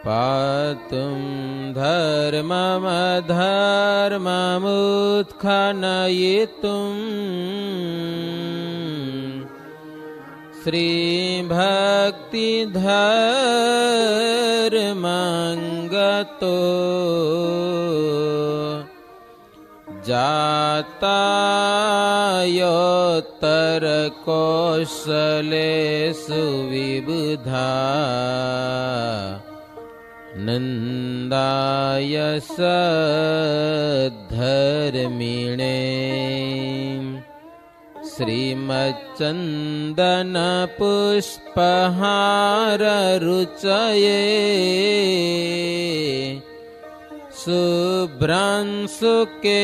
पातुं धर्ममधर्ममुत्खनयितुं श्रीभक्तिधर्मङ्गतो जातायोत्तरकौशलेषु विबुधा नन्दाय सद्धर्मिणे श्रीमच्चन्दनपुष्पहाररुचये शुभ्रांशुके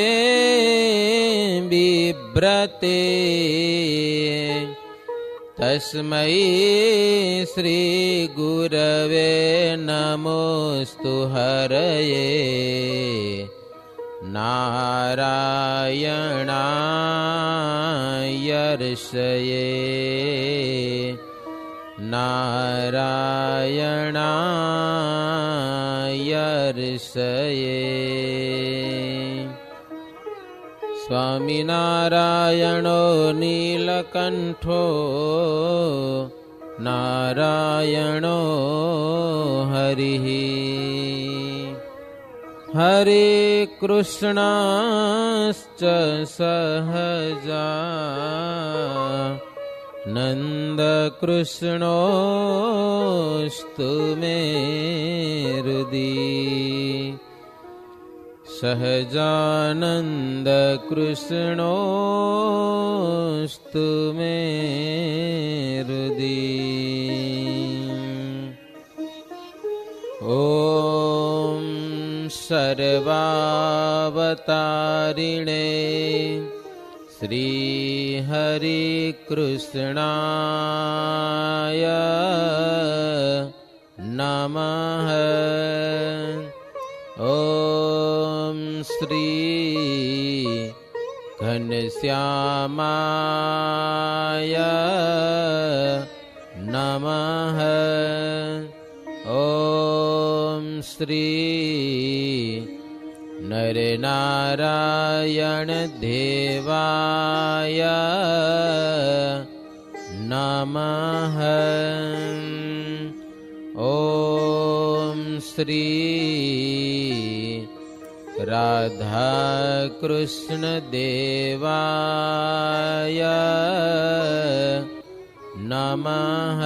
बिभ्रते तस्मै श्रीगुरवे नमोऽस्तु हरये नारायणाय ऋषये नारायणाय ऋषये स्वामिनारायणो नीलकण्ठो नारायणो हरिः हरे कृष्णाश्च सहजा नन्दकृष्णोऽस्तु मे हृदि सहजानन्दकृष्णोऽस्तु मे हृदि ॐ सर्वावतारिणे श्रीहरिकृष्णाय नमः ॐ श्री घनश्यामाय नमः ॐ श्री नरनारायण देवाय नमः ॐ श्री राधाकृष्ण देवाय नमः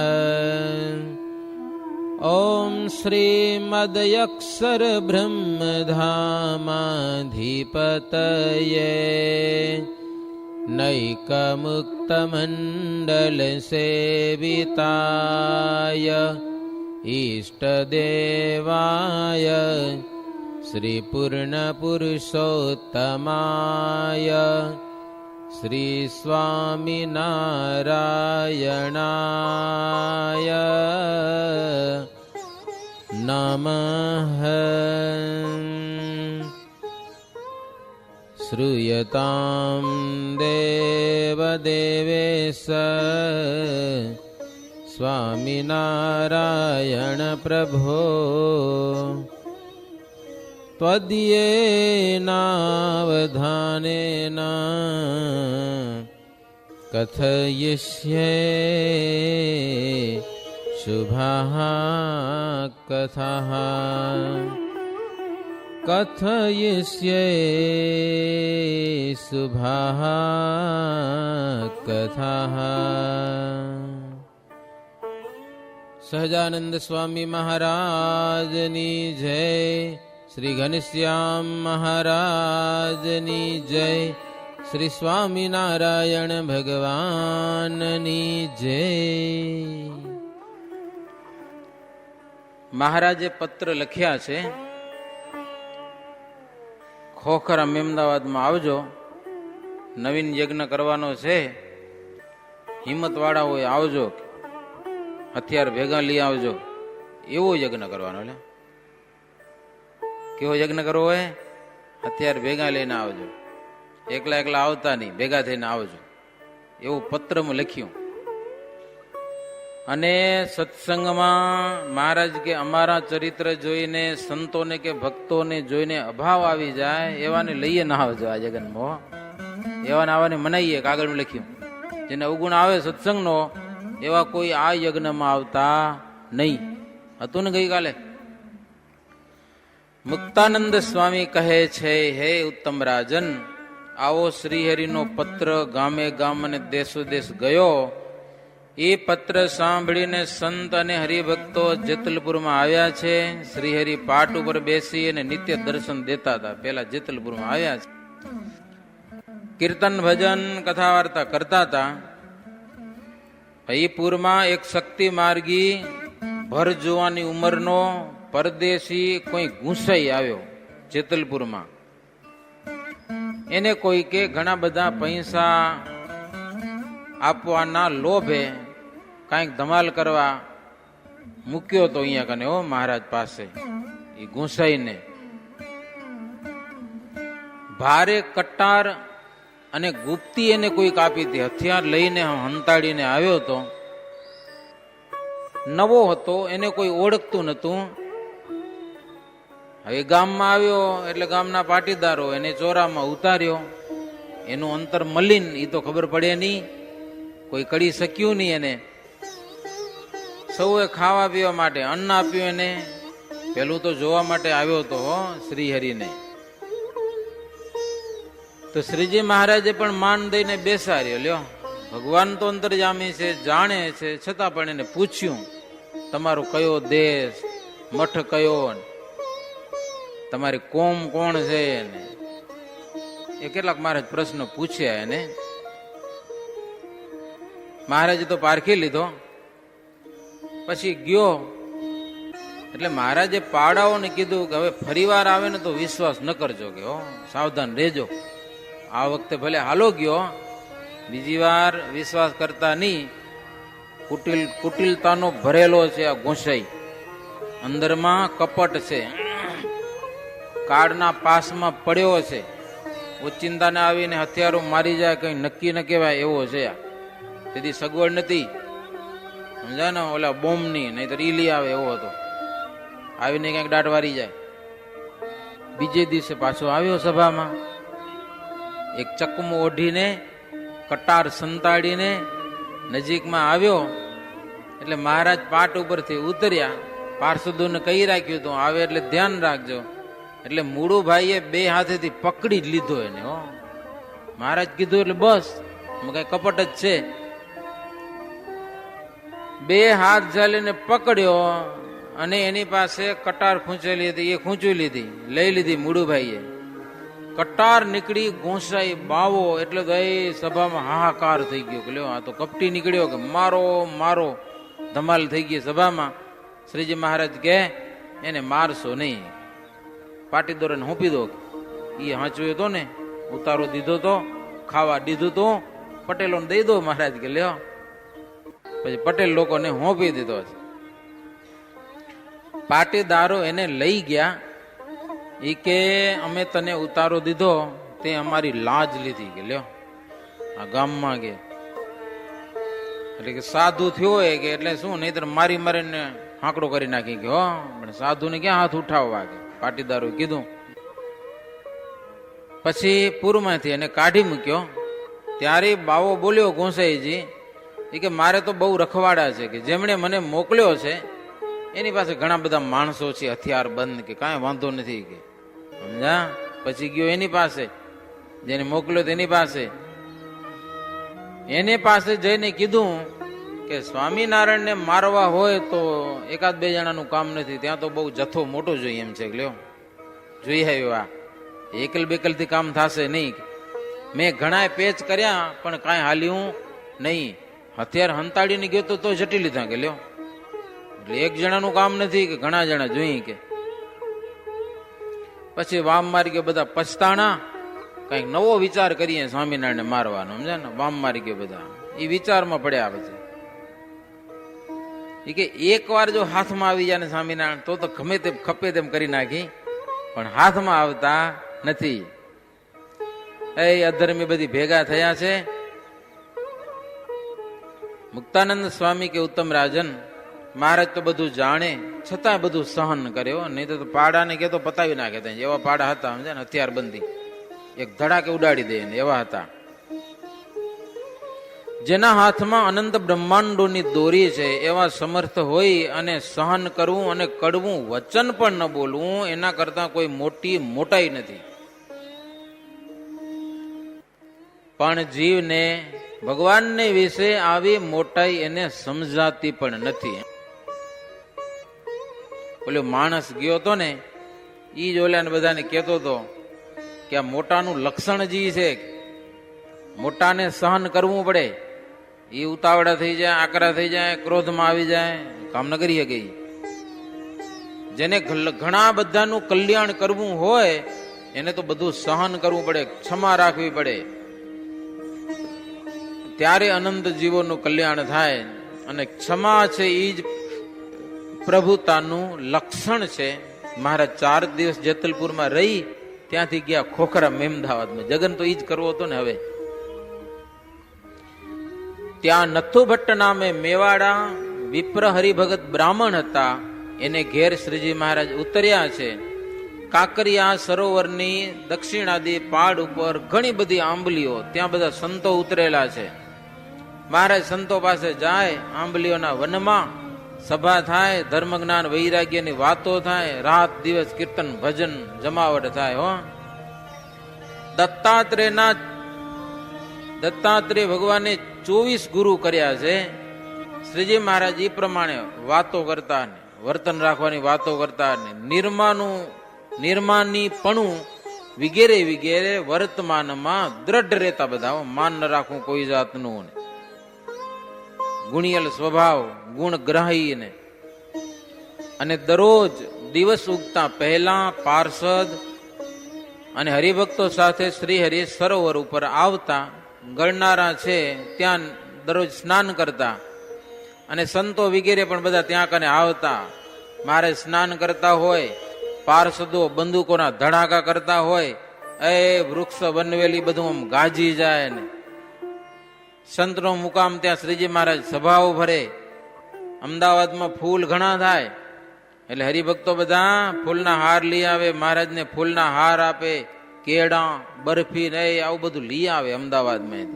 ॐ श्रीमदयक्षर ब्रह्मधामाधिपतये नैकमुक्तमण्डलसेविताय इष्टदेवाय श्रीपूर्णपुरुषोत्तमाय श्रीस्वामिनारायणाय नमः श्रूयतां देवदेवेश स्वामिनारायण प्रभो त्वदीयेनावधानेन कथयिष्ये शुभाः कथाः कथयिष्ये शुभाः कथाः। सहजानंद स्वामी महाराजनी जय। श्री घनश्याम महाराजनी जय। श्री स्वामीनारायण भगवाननी जय। મહારાજે પત્ર લખ્યા છે, ખોખરા અમદાવાદમાં આવજો, નવીન યજ્ઞ કરવાનો છે, હિંમત વાળા હોય આવજો, હથિયાર ભેગા લઈ આવજો. એવો યજ્ઞ કરવાનો. એટલે કેવો યજ્ઞ કરવો હોય? હથિયાર ભેગા લઈને આવજો, એકલા એકલા આવતા નહીં, ભેગા થઈને આવજો. એવું પત્રમાં લખ્યું. અને સત્સંગમાં મહારાજ કે અમારા ચરિત્ર જોઈને સંતોને કે ભક્તોને જોઈને અભાવ આવી જાય એવાને લઈએ ના આવજો આ જગનમાં. એવાને આવાને મનાઈએ. કાગળમાં લખ્યું જેને અવગુણ આવે સત્સંગનો એવા કોઈ આ યજ્ઞમાં આવતા નહીં. હતું ને ગઈકાલે. મુક્તાનંદ સ્વામી કહે છે, હે ઉત્તમ રાજન, આવો શ્રીહરિનો પત્ર ગામે ગામ અને દેશો દેશ ગયો. એ પત્ર સાંભળીને સંત અને હરિભક્તો જેતલપુરમાં આવ્યા છે. શ્રીહરિ પાટ ઉપર બેસી અને નિત્ય દર્શન દેતા હતા. પેલા જેતલપુરમાં આવ્યા છે. કીર્તન ભજન કથા વાર્તા કરતા હતા. હરિપુરમાં એક શક્તિ માર્ગી ભર જોવાની ઉંમરનો પરદેશી કોઈ ગુંસાઈ આવ્યો જેતલપુરમાં. એને કોઈ કે ઘણા બધા પૈસા આપવાના લોભે કાંઈક ધમાલ કરવા મૂક્યો તો અહીંયા કને હો મહારાજ પાસે. એ ગુંસાઈને ભારે કટાર અને ગુપ્તી એને કોઈક આપી હતી. હથિયાર લઈને હંતાડીને આવ્યો હતો. નવો હતો, એને કોઈ ઓળખતું નતું. હવે ગામમાં આવ્યો એટલે ગામના પાટીદારો એને ચોરામાં ઉતાર્યો. એનું અંતર મલિન એ તો ખબર પડે નહીં, કોઈ કરી શક્યું નહીં. એને સૌએ ખાવા પીવા માટે અન્ન આપ્યું. એને પેલું તો જોવા માટે આવ્યો હતો શ્રીહરિને. તો શ્રીજી મહારાજે પણ માન દઈને બેસાડ્યો. લ્યો, ભગવાન તો અંતર્યામી છે, જાણે છે, છતાં પણ એને પૂછ્યું તમારો કયો દેશ, મઠ કયો, તમારી કોમ કોણ છે. એ કેટલાક મહારાજ પ્રશ્ન પૂછ્યા એને. મહારાજે તો પારખી લીધો. પછી ગયો એટલે મહારાજે પાડાઓને કીધું કે હવે ફરીવાર આવે ને તો વિશ્વાસ ન કરજો, કે સાવધાન રહેજો. આ વખતે ભલે હાલો ગયો, બીજી વાર વિશ્વાસ કરતા નહીં. કુટિલતાનો ભરેલો છે આ ગોસાઈ. અંદરમાં કપટ છે, કાળના પાસમાં પડ્યો છે. ઓચિંતાને આવીને હથિયારો મારી જાય કઈ નક્કી ન કહેવાય એવો છે. તેથી સગવડ નથી, સમજા ને, ઓલા બોમ્બની, નહીં તો ઈલી આવે એવો હતો. આવીને ક્યાંક દાટ વારી જાય. બીજે દિવસે પાછો આવ્યો સભામાં. એક ચકમો ઓઢીને કટાર સંતાડીને નજીકમાં આવ્યો. એટલે મહારાજ પાટ ઉપરથી ઉતર્યા. પાર્ષદોને કહી રાખ્યું તું આવે એટલે ધ્યાન રાખજો. એટલે મૂળું ભાઈએ બે હાથેથી પકડી જ લીધો એને. મહારાજ કીધું એટલે બસ, કઈ કપટ જ છે. બે હાથ ઝાલીને પકડ્યો અને એની પાસે કટાર ખૂંચેલી હતી, એ ખૂંચી લીધી, લઈ લીધી મૂળુભાઈએ. કટાર નીકળી, ગોસાઈ બાવો. એટલે તો એ સભામાં હાહાકાર થઈ ગયો કે લ્યો આ તો કપટી નીકળ્યો, કે મારો મારો ધમાલ થઈ ગઈ સભામાં. શ્રીજી મહારાજ કે એને મારશો નહીં, પાટીદારોને હોંપી દો. એ હાંચ્યો હતો ને, ઉતારો દીધો તો, ખાવા દીધું તો, પટેલોને દઈ દો. મહારાજ કે લ્યો. પછી પટેલ લોકોને હોંપી દીધો છે. પાટીદારો એને લઈ ગયા. એ કે અમે તને ઉતારો દીધો તે અમારી લાજ લીધી, કે લ્યો આ ગામમાં કે. એટલે કે સાધુ થયો હોય કે એટલે શું, નહીતર મારી મારીને હાંકડો કરી નાખી કે પણ સાધુને ક્યાં હાથ ઉઠાવવા, કે પાટીદારો કીધું. પછી પૂરમાંથી એને કાઢી મૂક્યો. ત્યારે બાવો બોલ્યો ગોસાઈજી, એ કે મારે તો બહુ રખવાડા છે, કે જેમણે મને મોકલ્યો છે એની પાસે ઘણા બધા માણસો છે, હથિયાર બંધ, કે કાંઈ વાંધો નથી, કે સમજા. પછી ગયો એની પાસે, જેને મોકલ્યો તેની પાસે. એને પાસે જઈને કીધું કે સ્વામિનારાયણને મારવા હોય તો એકાદ બે જણાનું કામ નથી, ત્યાં તો બહુ જથ્થો મોટો જોઈએ એમ છે. લ્યો જોઈ આવ્યો, આ એકલ બેકલ થી કામ થશે નહીં. મેં ઘણા પેચ કર્યા પણ કાંઈ હાલ્યું નહીં. હથિયાર હંતાડીને ગયો તો જટી લીધા, કે લ્યો. એટલે એક જણાનું કામ નથી, કે ઘણા જણા જોઈએ. કે પછી વામ મારી ગયો, બધા પછતાણા. કઈક નવો વિચાર કરીએ સ્વામિનારાયણ મારવાનો, સમજે ને. વામ મારી ગયો બધા, એ વિચારમાં પડ્યા. પછી એ કે એક વાર જો હાથમાં આવી જાય ને સ્વામિનારાયણ તો ગમે તેમ ખપે તેમ કરી નાખી, પણ હાથમાં આવતા નથી. એ અધર્મી બધી ભેગા થયા છે. મુક્તાનંદ સ્વામી કે ઉત્તમ રાજન મહારાજ તો બધું જાણે છતાં બધું સહન કર્યો, નહીં તો પાડાને કે તો પતાવી નાખે. એવા પાડા હતા સમજે ને, હથિયારબંધી એક ધડાકે ઉડાડી દે ને એવા હતા. જેના હાથમાં અનંત બ્રહ્માંડોની દોરી છે એવા સમર્થ હોય અને સહન કરવું અને કડવું વચન પણ ન બોલવું એના કરતા કોઈ મોટી મોટાઈ નથી. પણ જીવને ભગવાનને વિશે આવી મોટાઈ એને સમજાતી પણ નથી. ઓલો માણસ ગયો તો ને ઈ જ ઓલાને બધાને કહેતો હતો કે આ મોટાનું લક્ષણ જી છે, મોટાને સહન કરવું પડે. એ ઉતાવળા થઈ જાય, આકરા થઈ જાય, ક્રોધમાં આવી જાય, કામ ન કરી શકે. જેને ઘણા બધાનું કલ્યાણ કરવું હોય એને તો બધું સહન કરવું પડે, ક્ષમા રાખવી પડે, ત્યારે અનંત જીવોનું કલ્યાણ થાય. અને ક્ષમા છે એ જ પ્રભુતાનું લક્ષણ છે. મહારાજ 4 દિવસ જેતલપુરમાં રહી ત્યાંથી ગયા ખોખરા મેમદાવાદમાં. જગન તો ઈ જ કરવો હતો ને. હવે ત્યાં નથુ ભટ્ટ નામે મેવાડા વિપ્ર હરિભગત બ્રાહ્મણ હતા. એને ઘેર શ્રીજી મહારાજ ઉતર્યા છે. કાંકરિયા સરોવરની દક્ષિણાદી પાડ ઉપર ઘણી બધી આંબલીઓ, ત્યાં બધા સંતો ઉતરેલા છે. મહારાજ સંતો પાસે જાય, આંબલીઓના વનમાં સભા થાય, ધર્મ જ્ઞાન વૈરાગ્યની વાતો થાય, રાત દિવસ કીર્તન ભજન જમાવટ થાય. હો દત્તાત્રેય ભગવાને 24 ગુરુ કર્યા છે. શ્રીજી મહારાજ એ પ્રમાણે વાતો કરતા ને વર્તન રાખવાની વાતો કરતા ને નિર્માનીપણું વિગેરે વિગેરે વર્તમાનમાં દ્રઢ રહેતા બધા. માન ન રાખવું કોઈ જાતનું, ગુણિયલ સ્વભાવ, ગુણ ગ્રાહી ને. અને દરરોજ દિવસ ઉગતા પહેલા પાર્ષદ અને હરિભક્તો સાથે શ્રી હરિ સરોવર ઉપર આવતા. ગણનારા છે ત્યાં દરરોજ સ્નાન કરતા અને સંતો વગેરે પણ બધા ત્યાં કને આવતા. મારે સ્નાન કરતા હોય, પાર્ષદો બંદૂકોના ધડાકા કરતા હોય, એ વૃક્ષ વનવેલી બધું આમ ગાજી જાય ને. સંતનો મુકામ ત્યાં શ્રીજી મહારાજ સભાઓ ભરે. અમદાવાદમાં ફૂલ ઘણા થાય એટલે હરિભક્તો બધા ફૂલના હાર લઈ આવે, મહારાજને ફૂલના હાર આપે, કેળા બરફી ને આવું બધું લઈ આવે અમદાવાદમાં.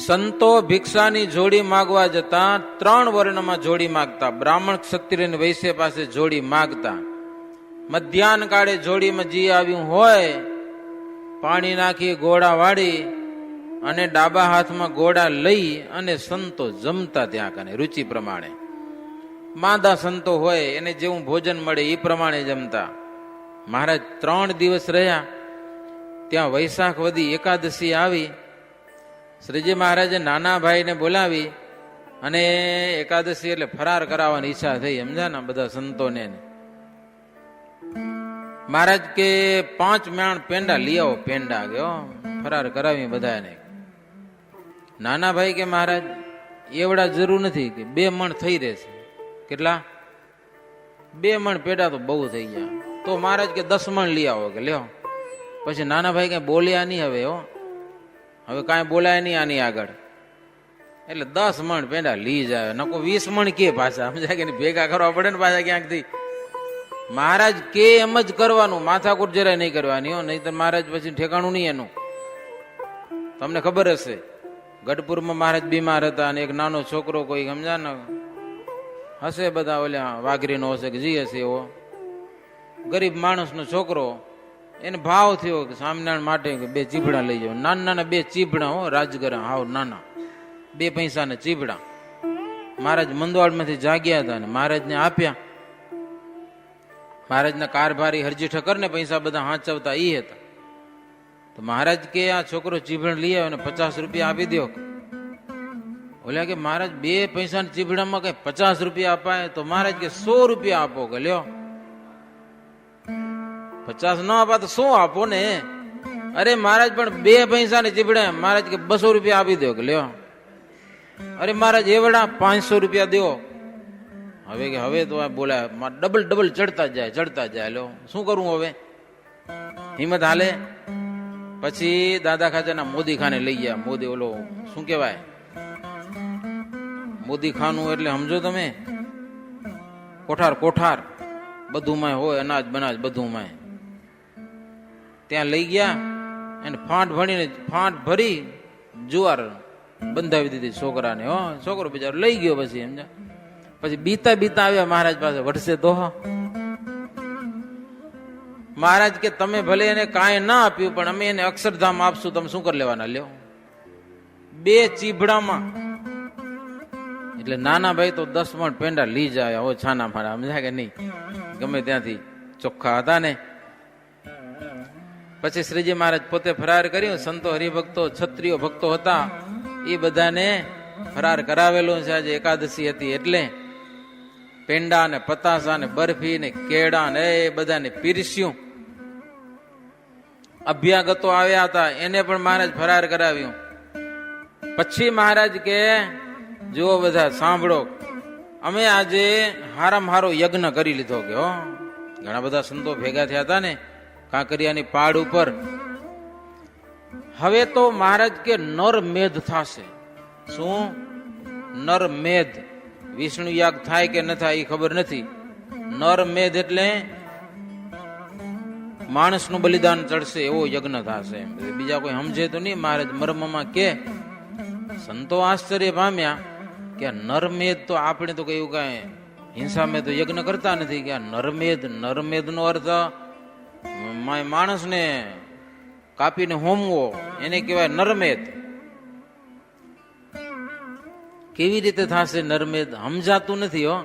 સંતો ભિક્ષાની જોડી માગવા જતા 3 વર્ણમાં જોડી માગતા. બ્રાહ્મણ, ક્ષત્રિય અને વૈશ્ય પાસે જોડી માગતા. મધ્યાહન કાળે જોડીમાં જી આવ્યું હોય પાણી નાખી ગોળા વાળી અને ડાબા હાથમાં ગોળા લઈ અને સંતો જમતા ત્યાં કને રુચિ પ્રમાણે. માંદા સંતો હોય એને જેવું ભોજન મળે એ પ્રમાણે જમતા. મહારાજ 3 દિવસ રહ્યા. ત્યાં વૈશાખ વદી એકાદશી આવી. શ્રીજી મહારાજે નાના ભાઈને બોલાવી અને એકાદશી એટલે ફરાર કરાવવાની ઈચ્છા થઈ. સમજ્યા ને બધા સંતોને. મહારાજ કે 5 મેણ પેંડા લઈ આવો. પેંડા ગયો ફરાર કરાવી બધાને. નાના ભાઈ કે મહારાજ એવડા જરૂર નથી, કે 2 મણ થઈ રહેશે. કેટલા? 2 મણ પેંડા તો બહુ થઈ ગયા. તો મહારાજ કે 10 મણ લઈ આવો. કે લ્યો. પછી નાના ભાઈ કઈ બોલ્યા નહીં. હવે કાંઈ બોલાય નહીં આની આગળ. એટલે 10 મણ પેંડા લઈ જાય. નકો 20 મણ કે પાછા સમજાય કે ભેગા કરવા પડે ને પાછા ક્યાંકથી. મહારાજ કે એમ જ કરવાનું, માથાકૂટ જરાય નહીં કરવાની. નહીં તો મહારાજ પછી ઠેકાણું નહીં એનું. તમને ખબર હશે ગઢપુરમાં મહારાજ બીમાર હતા અને એક નાનો છોકરો કોઈ સમજા ને હશે, બધા ઓલા વાઘરીનો હશે કે જી હશે, એવો ગરીબ માણસનો છોકરો. એને ભાવ થયો કે સ્વામિનારાયણ માટે 2 ચીભડા લઈ જાવ. નાના 2 ચીભડા. રાજગરા હાવ નાના 2 પૈસાના ચીભડા. મહારાજ મંદવાડમાંથી જાગ્યા હતા ને મહારાજને આપ્યા. મહારાજના કારભારી હરજી ઠક્કરને પૈસા બધા હાંચવતા એ હતા. તો મહારાજ કે આ છોકરો ચીભડા લઈ આવ્યો ને 50 રૂપિયા આપી દો. ઓલા કે મહારાજ 2 પૈસાના ચીભડામાં કઈ 50 રૂપિયા અપાય? તો મહારાજ કે 100 રૂપિયા આપો. કે લ્યો 50 ન આપા તો 100 આપો ને. અરે મહારાજ પણ 2 પૈસાને ચીભડા. મહારાજ કે 200 રૂપિયા આપી દો. કે લ્યો. અરે મહારાજ એવડા 500 રૂપિયા દો. હવે તો બોલાય ડબલ ચડતા જાય. લો શું કરવું હવે? હિંમત હાલે. પછી દાદા ખાચાના મોદી ખાને લઈ ગયા. મોદી ઓલો શું કેવાય મોદી ખાનું એટલે સમજો તમે, કોઠાર કોઠાર બધુંમાં હોય, અનાજ બનાજ બધુંમાં. ત્યાં લઈ ગયા અને ફાંટ ભરી જુવાર બંધાવી દીધી છોકરાને. હો, છોકરો બિચારો લઈ ગયો. પછી સમજા, પછી બીતા બીતા આવ્યા મહારાજ પાસે. વટશે તો મહારાજ કે તમે ભલે એને કાંઈ ના આપ્યું, પણ અમે એને અક્ષરધામ આપશું, તમે શું કરી લેવાના? લ્યો, 2 ચીભડામાં. એટલે નાના ભાઈ તો 10 મણ પેંડા લઈ જાય. હો, છાના મારા, સમજ્યા કે નહીં? ગમે ત્યાંથી ચોખ્ખા હતા ને. પછી શ્રીજી મહારાજ પોતે ફરાર કર્યું. સંતો હરિભક્તો ક્ષત્રિયો ભક્તો હતા, એ બધાને ફરાર કરાવેલું છે. આજે એકાદશી હતી એટલે પેંડા ને પતાસા ને બરફી ને કેળા ને એ બધાને પીરસ્યું. અભ્યાગતો આવ્યા હતા, એને પણ મહારાજ ફરાર કરાવ્યું. પછી મહારાજ કે જો બધા સાંભળો, અમે આજે હારામાં હારો યજ્ઞ કરી લીધો. કે હો, ઘણા બધા સંતો ભેગા થયા હતા ને કાંકરિયાની પાડ ઉપર. હવે તો મહારાજ કે નરમેધ થશે. શું નરમેધ? વિષ્ણુ યાગ થાય કે ન થાય એ ખબર નથી. નરમેધ એટલે માણસનું બલિદાન ચડશે એવો યજ્ઞ થશે. બીજા કોઈ સમજે તો નહીં. મહારાજ મર્મમાં કે સંતો આશ્ચર્ય પામ્યા કે નરમેધ તો આપણે તો કયું કઈ હિંસા મેં તો યજ્ઞ કરતા નથી. કે નરમેધ નો અર્થ માણસને કાપીને હોમવો, એને કહેવાય નરમેધ. કેવી રીતે થશે નરમેધ? સમજાતું નથી. હો,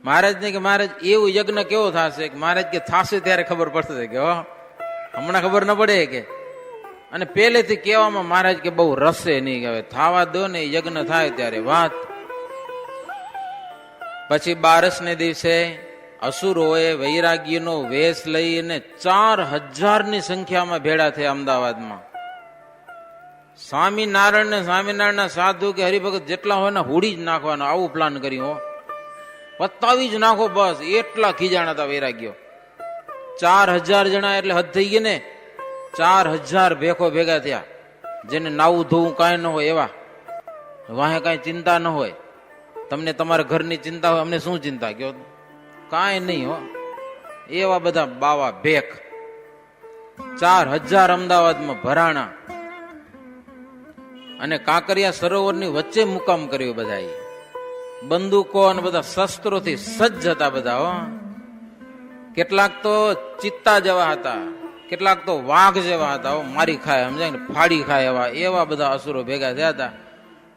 મહારાજ ને કે મહારાજ એવું યજ્ઞ કેવો થશે? મહારાજ કે થશે ત્યારે ખબર પડશે. કે હો, હમણાં ખબર ન પડે કે. અને પહેલેથી કહેવામાં મહારાજ કે બહુ રસે નહીં. કે થવા દો ને, યજ્ઞ થાય ત્યારે વાત. પછી 12 ને દિવસે અસુરોએ વૈરાગ્યનો વેશ લઈને 4000 ની સંખ્યામાં ભેળા થયા અમદાવાદમાં. સ્વામિનારાયણના સાધુ કે હરિભગત જેટલા હોય ને હુડી જ નાખવાનો, આવું પ્લાન કર્યું. પતાવી જ નાખો બસ, એટલા ખીજાણા હતા વૈરાગ્યો. 4000 જણા એટલે હદ થઈ ગઈ ને. 4000 ભેખો ભેગા થયા, જેને નાવું ધોવું કાંઈ ન હોય એવા. વાહે કાંઈ ચિંતા ન હોય. તમને તમારા ઘરની ચિંતા હોય, અમને શું ચિંતા? કયો, કાંઈ નહીં. હો, એવા બધા બાવા ભેખ 4000 અમદાવાદમાં ભરાણા. અને કાંકરિયા સરોવરની વચ્ચે મુકામ કર્યો. બધા બંદૂકો અને બધા શસ્ત્રોથી સજ્જ હતા બધા. હો, કેટલાક તો ચિત્તા જેવા હતા, કેટલાક તો વાઘ જેવા હતા. મારી ખાય, સમજાય ને, ફાડી ખાય એવા બધા અસુરો ભેગા થયા હતા.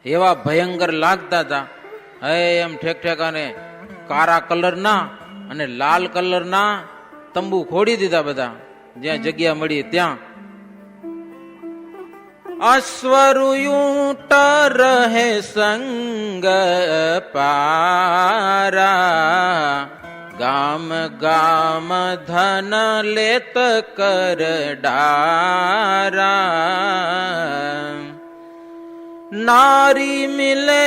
એવા ભયંકર લાગતા હતા. એમ ઠેકઠેકાને કાળા કલરના અને લાલ કલરના તંબુ ખોડી દીધા બધા, જ્યાં જગ્યા મળી ત્યાં. અશ્વરુયુટ રહે સંગ પારા, ગામ ગામ ધન લેત કર ડારા, नारी मिले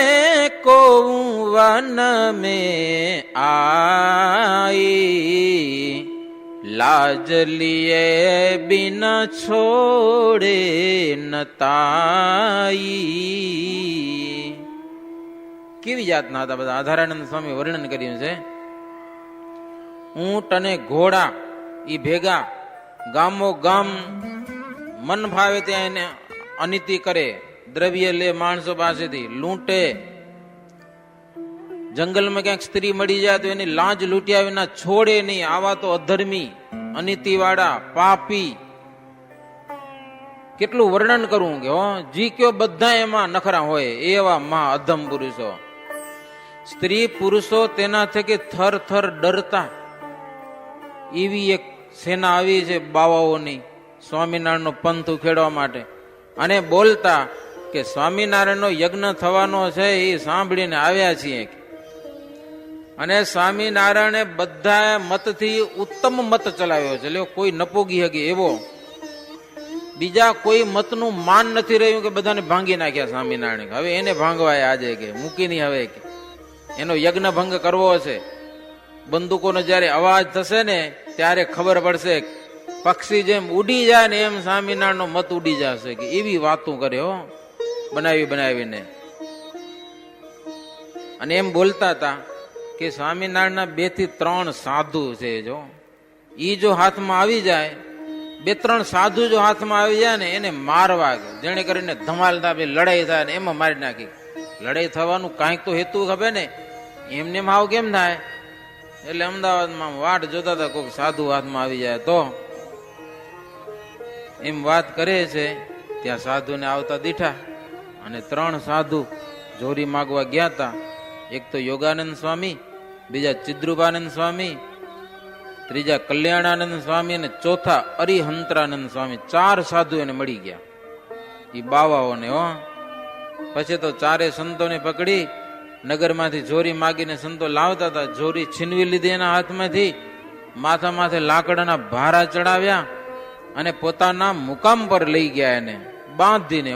को वन में आई, लाज लिए बिन छोड़े नताई. કેવી જાતના હતા બધા. આધારાનંદ સ્વામી વર્ણન કર્યું છે. ઊંટ અને ઘોડા ઈ ભેગા ગામો ગામ મન ભાવે ત્યાં એને અનિતિ કરે, દ્રવ્ય લે માણસો પાસેથી, લૂંટે. જંગલમાં ક્યાંક સ્ત્રી મળી જાય તો એની લાંચ લૂંટ્યા વિના છોડે નહીં. આવા તો અધર્મી, અનિતિ વાળા, પાપી. કેટલું વર્ણન કરવું કે હો, જી કયો બધા એમાં નખરા હોય એવા મહા અધમ પુરુષો. સ્ત્રી પુરુષો તેના થકી થર થર ડરતા. એવી એક સેના આવી છે બાવાઓની, સ્વામિનારાયણનો પંથ ઉખેડવા માટે. અને બોલતા કે સ્વામિનારાયણનો યજ્ઞ થવાનો છે એ સાંભળીને આવ્યા છીએ. અને સ્વામિનારાયણે બધા મતથી ઉત્તમ મત ચલાવ્યો છે. એટલે કોઈ નપોગી હકી એવો. બીજા કોઈ મતનું માન નથી રહ્યું કે બધાને ભાંગી નાખ્યા સ્વામિનારાયણ. હવે એને ભાંગવાય આજે કે મૂકી નહીં. હવે કે એનો યજ્ઞ ભંગ કરવો છે. બંદૂકોનો જયારે અવાજ થશે ને ત્યારે ખબર પડશે. પક્ષી જેમ ઉડી જાય ને એમ સ્વામિનારાયણનો મત ઉડી જશે. કે એવી વાતો કરે હો, બનાવીને. અને એમ બોલતા હતા કે સ્વામિનારાયણના 2 થી 3 સાધુ છે, જો ઈ જો હાથમાં આવી જાય, 2-3 સાધુ જો હાથમાં આવી જાય ને એને મારવા, જેને કરીને ધમાલતા લડાઈ થાય ને એમાં મારી નાખી. લડાઈ થવાનું કાંઈક તો હેતુ ખબર ને, એમને હાવ કેમ થાય? એટલે અમદાવાદમાં વાટ જોતા હતા કોઈક સાધુ હાથમાં આવી જાય તો, એમ વાત કરે છે. ત્યાં સાધુને આવતા દીઠા અને 3 સાધુ જોરી માગવા ગયા હતા. એક તો યોગાનંદ સ્વામી, બીજા ચિદ્રુપાનંદ સ્વામી, ત્રીજા કલ્યાણાનંદ સ્વામી અને ચોથા અરિહંતરાનંદ સ્વામી. 4 સાધુ એને મળી ગયા, એ બાવાઓને. પછી તો 4 સંતોને પકડી નગરમાંથી જોરી માગીને સંતો લાવતા હતા. જોરી છીનવી લીધી એના હાથમાંથી, માથા માથે લાકડાના ભારા ચડાવ્યા અને પોતાના મુકામ પર લઈ ગયા, એને બાંધીને.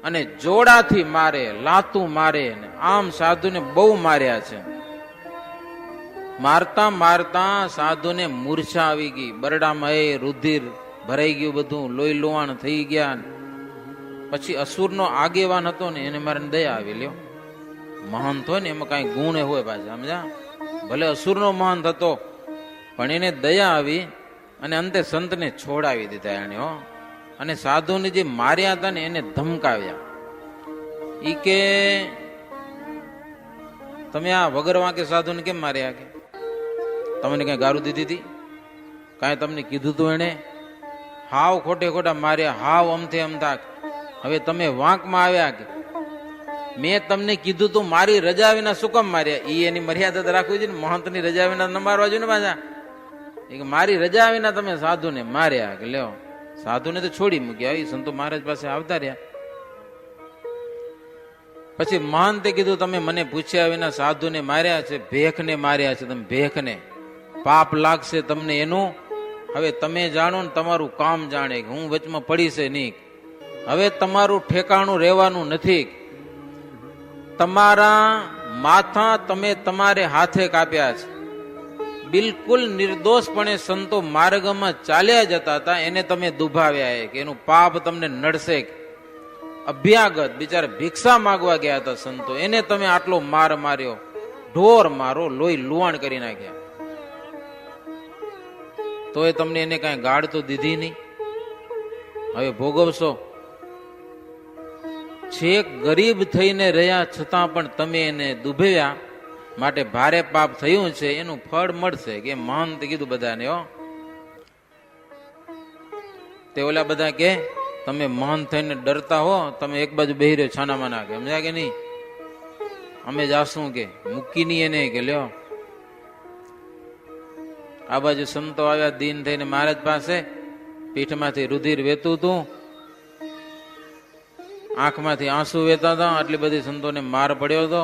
અને જોડાથી મારે, લાતું મારે, આમ સાધુને બહુ માર્યા છે. મારતા મારતા સાધુને મૂર્છા આવી ગઈ, બરડામાં એ રુધિર ભરાઈ ગયું, બધું લોહી લોહાણ થઈ ગયા. પછી અસુરનો આગેવાન હતો ને એને મારે દયા આવી. લ્યો, મહંત હોય ને એમાં કઈ ગુણ હોય પાછા, સમજ્યા? ભલે અસુરનો મહંત હતો પણ એને દયા આવી અને અંતે સંતને છોડાવી દીધા એને. અને સાધુને જે માર્યા હતા ને એને ધમકાવ્યા. ઈ કે તમે આ વગર વાંકે સાધુને કેમ માર્યા? કે તમને કઈ ગારું દીધી હતી? કાંઈ તમને કીધું તું એને? હાવ ખોટે ખોટા માર્યા, હાવ અમથે અમથા. હવે તમે વાંકમાં આવ્યા કે મેં તમને કીધું તું મારી રજા વિના શું કામ માર્યા? ઈ એની મર્યાદા રાખવી જોઈએ ને, મહંતની રજા વિના ન મારવા જોઈએ ને પાછા. મારી રજા વિના તમે સાધુને માર્યા. કે લ્યો, સાધુને તો છોડી મૂક્યા, એ સંતો મહારાજ પાસે આવતા રહ્યા. પછી મહંતે કીધું તમે મને પૂછ્યા વિના સાધુને માર્યા છે, ભેખને માર્યા છે. તમે ભેખને પાપ લાગશે તમને એનું. હવે તમે જાણો ને તમારું કામ જાણે, હું વચમાં પડી છે નહીં. હવે તમારું ઠેકાણું રહેવાનું નથી. તમારા માથા તમે તમારે હાથે કાપ્યા છે. બિલકુલ નિર્દોષપણે સંતો માર્ગમાં ચાલ્યા જતા હતા, એને તમે દુભાવ્યા કે એનું પાપ તમને નડશે. અભ્યાગત બિચારા ભિક્ષા માંગવા ગયા હતા સંતો, એને તમે આટલો માર માર્યો, ઢોર મારો, લોહી લુહાણ કરી નાખ્યા. તો એ તમને એને કઈ ગાળ તો દીધી નહીં. હવે ભોગવશો. છેક ગરીબ થઈને રહ્યા છતાં પણ તમે એને દુભવ્યા, માટે ભારે પાપ થયું છે, એનું ફળ મળશે. કે મહંત કીધું બધાને. તે ઓલા બધા કે તમે મહંત થઈને ડરતા હો, તમે એક બાજુ બેહી રહ્યો છાનામાં નાખે, સમજ્યા કે નહીં? અમે જાશું કે મૂકી નહીં એને. કે લ્યો, આ બાજુ સંતો આવ્યા દીન થઈને મહારાજ પાસે, પીઠમાંથી રુધિર વેતું હતું, આંખમાંથી આંસુ વેતા હતા, આટલી બધી સંતોને માર પડ્યો હતો.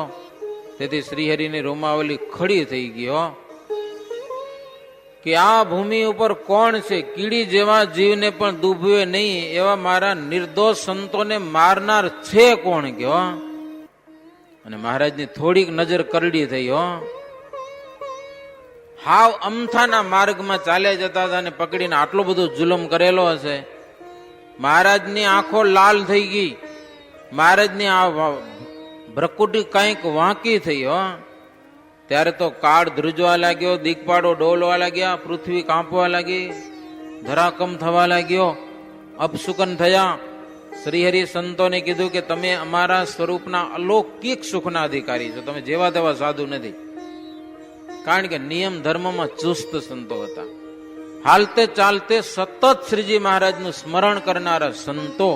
તેથી શ્રીહરિની રોમાવલી ખડી થઈ ગઈ કે આ ભૂમિ ઉપર કોણ છે કીડી જેવા જીવને પણ દુભવે નહીં એવા મારા નિર્દોષ સંતોને મારનાર છે કોણ? કે અને મહારાજની થોડીક નજર કરડી થઈ. હાવ અમથાના માર્ગમાં ચાલ્યા જતા હતા અને પકડીને આટલો બધો જુલમ કરેલો હશે. મહારાજની આંખો લાલ થઈ ગઈ, મહારાજની આ ભ્રકુટી કંઈક વાંકી થઈ. ત્યારે તો કાળ ધ્રુજવા લાગ્યો, દિગપાડો ડોલવા લાગ્યા, પૃથ્વી કાંપવા લાગી, ધરાકમ થવા લાગ્યો, અપશુકન થયા. શ્રીહરિ સંતોને કીધું કે તમે અમારા સ્વરૂપના અલૌકિક સુખના અધિકારી છો, તમે જેવા તેવા સાધુ નથી. કારણ કે નિયમ ધર્મમાં ચુસ્ત સંતો હતા. હાલતે ચાલતે સતત શ્રીજી મહારાજનું સ્મરણ કરનારા સંતો.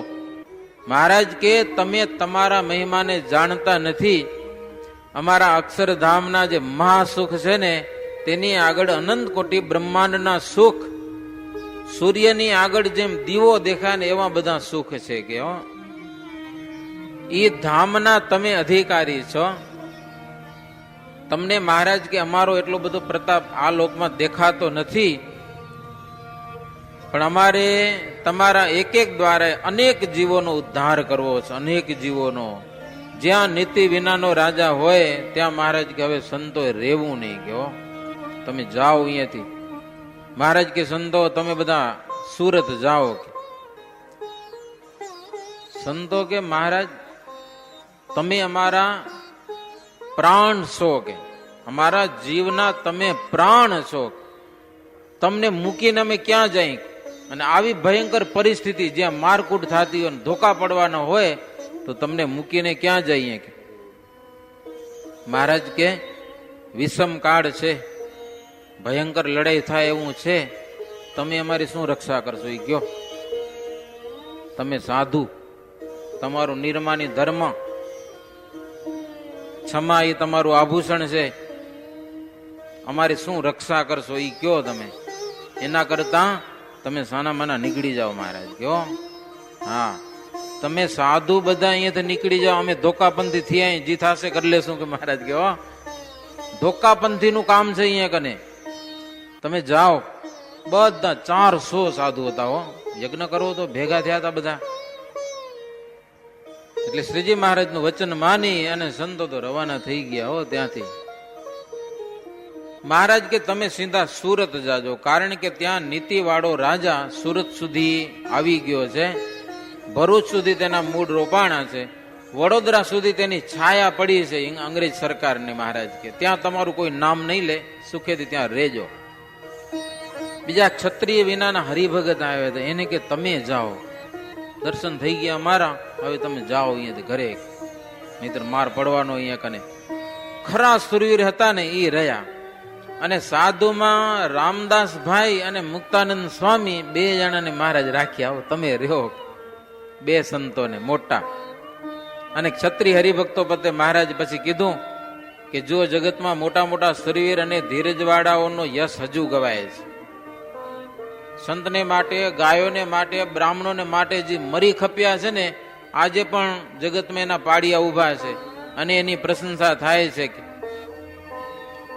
મહારાજ કે તમે તમારા મહિમાને જાણતા નથી. અમારા અક્ષરધામના જે મહાસુખ છે ને તેની આગળ અનંત કોટી બ્રહ્માંડના સુખ, સૂર્યની આગળ જેમ દીવો દેખાય ને એવા બધા સુખ છે. કે એ ધામના તમે અધિકારી છો. તમને મહારાજ કે અમારો એટલો બધો પ્રતાપ આ લોકમાં દેખાતો નથી, પણ અમારે તમારા એક એક દ્વારા અનેક જીવોનો ઉદ્ધાર કરવો છે, અનેક જીવોનો. જ્યાં નીતિ વિનાનો રાજા હોય ત્યાં મહારાજ કે હવે સંતો રહેવું નહીં. કે તમે જાઓ અહીંયાથી. મહારાજ કે સંતો તમે બધા સુરત જાઓ. સંતો કે મહારાજ તમે અમારા પ્રાણ છો કે અમારા જીવના તમે પ્રાણ છો, તમને મૂકીને અમે ક્યાં જાય? અને આવી ભયંકર પરિસ્થિતિ જ્યાં મારકૂટ થતી હોય, ધોકા પડવાના હોય, તો તમને મૂકીને ક્યાં જઈએ? કે મહારાજ કે વિષમ કાળ છે, ભયંકર લડાઈ થાય એવું છે, તમે અમારી શું રક્ષા કરશો? એ કયો. તમે સાધુ, તમારું નિર્માની ધર્મ, ક્ષમા એ તમારું આભૂષણ છે, અમારી શું રક્ષા કરશો એ કયો તમે? એના કરતા તમે સાના માના નીકળી જાઓ મહારાજ કયો. હા, તમે સાધુ બધા અહીંયાથી નીકળી જાઓ, અમે ધોકાપંથી થયા, જી થશે કરી લેશું કે મહારાજ કયો. ધોકાપંથી નું કામ છે અહીંયા કને. તમે જાઓ. બધા 400 સાધુ હતા હો, યજ્ઞ કરવો તો ભેગા થયા હતા બધા. એટલે શ્રીજી મહારાજ નું વચન માની અને સંતો તો રવાના થઈ ગયા હો ત્યાંથી. મહારાજ કે તમે સીધા સુરત જાજો, કારણ કે ત્યાં નીતિવાળો રાજા સુરત સુધી આવી ગયો છે, ભરૂચ સુધી તેના મૂળ રોપાણા છે, વડોદરા સુધી તેની છાયા પડી છે અંગ્રેજ સરકારની. મહારાજ કે ત્યાં તમારું કોઈ નામ નહીં લે, સુખેથી ત્યાં રહેજો. બીજા ક્ષત્રિય વિનાના હરિભગત આવ્યા હતા, એને કે તમે જાઓ, દર્શન થઈ ગયા અમારા, હવે તમે જાઓ અહીંયાથી ઘરે, નહીતર માર પડવાનો અહીંયા કને. ખરા સુરવીર હતા ને એ રહ્યા. અને સાધુમાં રામદાસભાઈ અને મુક્તાનંદ સ્વામી 2 જણાને મહારાજ રાખ્યા. આવો તમે રહ્યો, 2 સંતોને મોટા. અને ક્ષત્રિય હરિભક્તો પતે મહારાજ પછી કીધું કે જો જગતમાં મોટા મોટા સુરવીર અને ધીરજવાળાઓનો યશ હજુ ગવાય છે. સંતને માટે, ગાયોને માટે, બ્રાહ્મણોને માટે જે મરી ખપ્યા છે ને, આજે પણ જગતમાં એના પાડિયા ઉભા છે અને એની પ્રશંસા થાય છે.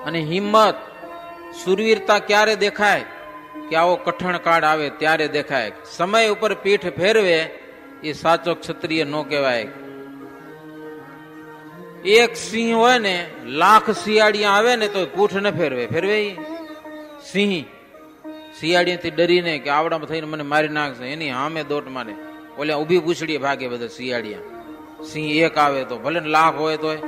અને હિંમત, સુરવીરતા ક્યારે દેખાય? કે આવો કઠણ કાળ આવે ત્યારે દેખાય. સમય ઉપર પીઠ ફેરવે એ સાચો ક્ષત્રિય નો કહેવાય. એક સિંહ હોય ને, લાખ શિયાળિયા આવે ને તો પૂઠ ન ફેરવે. ફેરવે સિંહ શિયાળીથી ડરીને કે આવડામાં થઈને મને મારી નાખશે, એની સામે દોટ માને, ઓલે ઉભી પૂછડીએ ભાગે બધા શિયાળિયા. સિંહ એક આવે તો ભલે લાખ હોય તોય